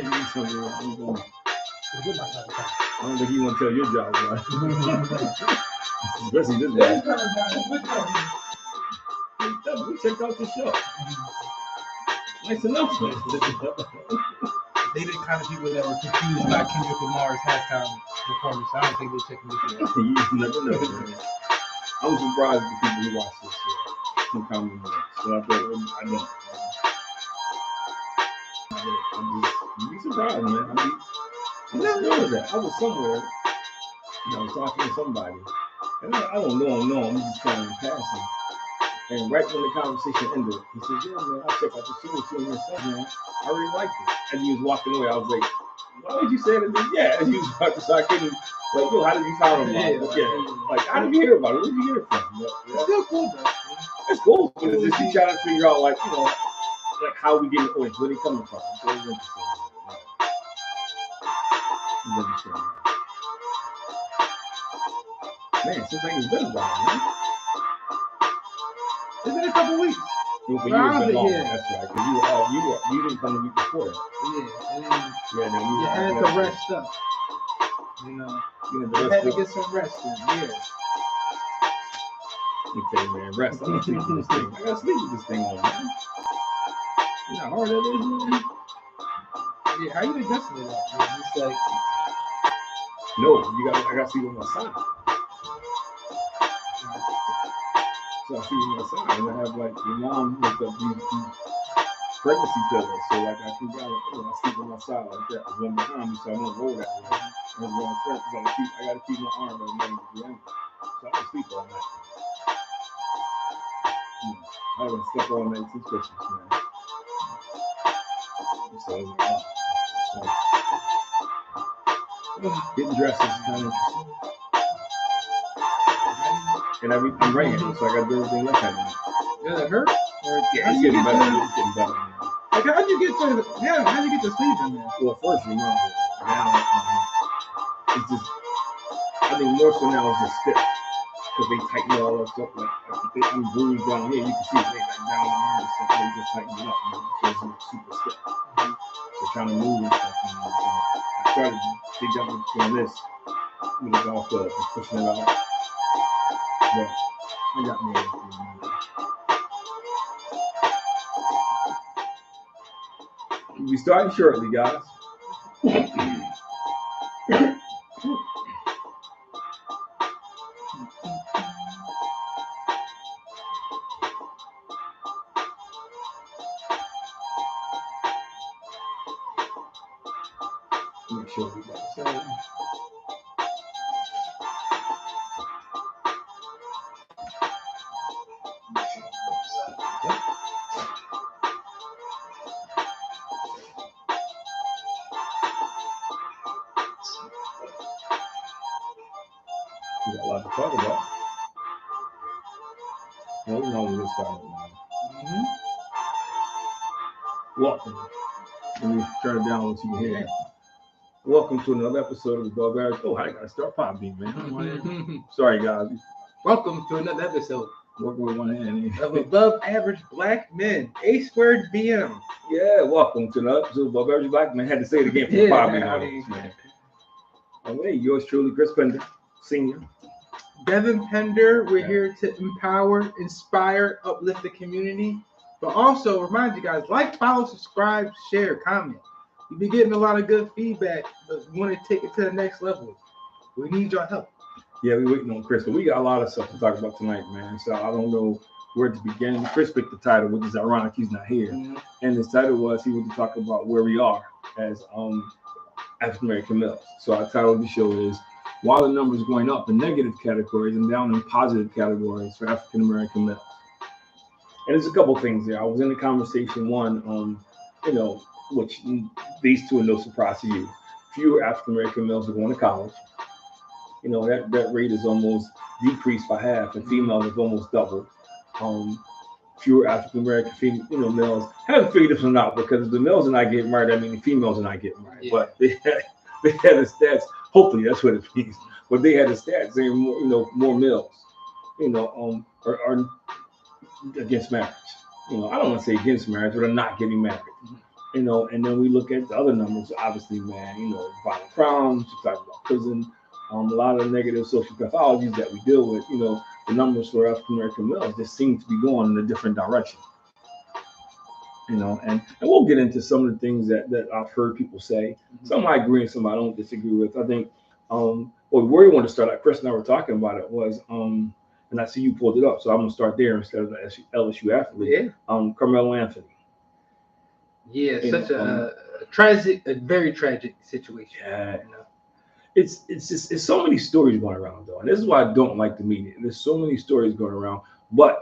take me somewhere. I'm going. Get my type of car. I don't think you want to tell your job, right? Especially this guy. We checked out the show. Nice announcement. They the kind of people that were confused by Kendrick Lamar's halftime performance. I don't think they checked this out. You never know, man. I'm surprised at the people who watch this show. Some comedy moments. So I thought, I know. You'd be surprised, man. I never noticed that. I was somewhere, I was talking to somebody, and I don't know him, I'm just kind of passing. And right when the conversation ended, he said, yeah, man, I'll check out the show with you and your son, man. I really liked it. As he was walking away, I was like, why would you say that? Yeah, as he was walking, so I couldn't, like, yo, how did you find him? Like, how did you hear about it? Where did you hear it from? But, It's still cool, though. It's cool, but it's just you trying to figure out, like, you know, like how we get the audience, where they coming from. So it's interesting. Man, seems like it's been a while, man. It's been a couple weeks. For you, it's been long. Yeah. That's right. Because you didn't come the week before that. Yeah, and then you had to rest up. You know, you had to get some rest in. Yeah. Okay, man, rest. I gotta sleep with this thing. I gotta sleep with this thing on, man. You know how hard that is, man. Yeah, how you adjusting to that? It's just like, no, I gotta sleep with my side. So I sleep with my side, and I have like your mom hooked up these pregnancy pillows, so like I sleep with my side like that. There's one behind me, so I won't roll that way. And there's one front, because I gotta keep my arm at 90 degrees. So I can sleep all night. I haven't slept all night since Christmas, man. So getting dressed is kind of interesting. And I'm writing, so I got to do everything like that. Does it hurt? Yeah, it's getting better. It's getting better. Like, how'd you get to sleep in there? Well, first, you know, now it's just, I think more so now it's just stiff. Because they tighten all that stuff. Like, I'm bruised down here. You can see it like down the arm and stuff. They just tighten it up. So it's super stiff. So trying to move and stuff. So I started to jump on this. It was all good. Just pushing it out. But I got me everything. We starting shortly, guys. Make sure we got it. We got a lot to talk about. Well, we know we're starting now. Welcome. Let me turn it down so you can hear. Welcome to another episode of the Barbaric. Oh, I gotta start popping, man. Sorry, guys. Welcome to another episode. Working with one hand. Of Above Average Black Men, A2BM. Yeah, welcome to another episode of Above Average Black Men. Had to say it again for the popping audience, man. Oh, hey, yours truly, Chris Pender, Senior. Devin Pender, we're here to empower, inspire, uplift the community, but also remind you guys, like, follow, subscribe, share, comment. You've been getting a lot of good feedback, but we want to take it to the next level. We need your help. Yeah, we're waiting on Chris, but we got a lot of stuff to talk about tonight, man. So I don't know where to begin. Chris picked the title, which is ironic he's not here. And his title was he was to talk about where we are as African American males. So our title of the show is Why the Numbers Going Up in Negative Categories and Down in Positive Categories for African American males. And there's a couple things there. I was in the conversation which these two are no surprise to you. Fewer African American males are going to college. That rate is almost decreased by half, and females have almost doubled. Fewer African American males haven't figured this one out because the males are not getting married. I mean, the females are not getting married, but they had the stats. Hopefully, that's what it means. But they had the stats saying more males, are against marriage. I don't want to say against marriage, but are not getting married. You know, and then we look at the other numbers. Obviously, man, you know, violent crimes. You talk about prison. A lot of negative social pathologies that we deal with. You know, the numbers for African American males just seem to be going in a different direction. You know, and we'll get into some of the things that I've heard people say. Some I agree and some I don't disagree with. I think where we want to start, like Chris and I were talking about it, was and I see you pulled it up, so I'm gonna start there instead of the LSU athlete. Yeah. Carmelo Anthony. Yeah, You such know, a very tragic situation. Yeah. You know? It's so many stories going around though, and this is why I don't like the media. There's so many stories going around, but